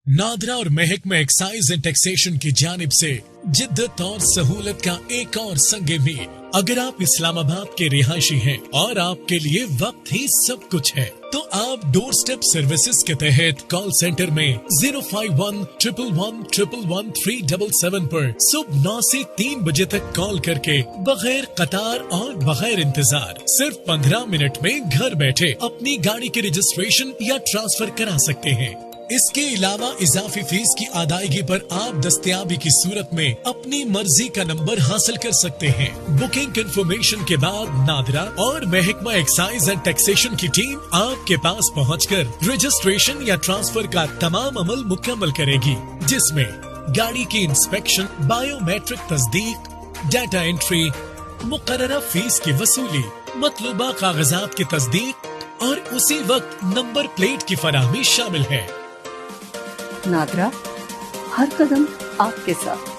नादरा और महकमा excise and taxation की जानिब से जिद्दत और सहूलत का एक और संगे मील। अगर आप इस्लामाबाद के रिहायशी हैं और आपके लिए वक्त ही सब कुछ है, तो आप डोर स्टेप सर्विसेज के तहत कॉल सेंटर में 051-111-111-377 पर सुबह 9 से 3 बजे तक कॉल करके बगैर कतार और बगैर इंतजार सिर्फ 15 मिनट में घर बैठे अपनी गाड़ी के रजिस्ट्रेशन या ट्रांसफर करा सकते हैं। इसके अलावा इजाफी फीस की अदायगी पर आप दस्तयाबी की सूरत में अपनी मर्जी का नंबर हासिल कर सकते हैं। बुकिंग कंफर्मेशन के बाद नादरा और महकमा एक्साइज एंड टैक्सेशन की टीम आपके पास पहुंचकर रजिस्ट्रेशन या ट्रांसफर का तमाम अमल मुकम्मल करेगी, जिसमें गाड़ी की इंस्पेक्शन, बायोमेट्रिक तस्दीक, डाटा एंट्री, मुकर्ररा फीस की वसूली, मतलूबा कागजात की तस्दीक और उसी वक्त नंबर प्लेट की फराहमी शामिल है। नादरा, हर कदम आपके साथ।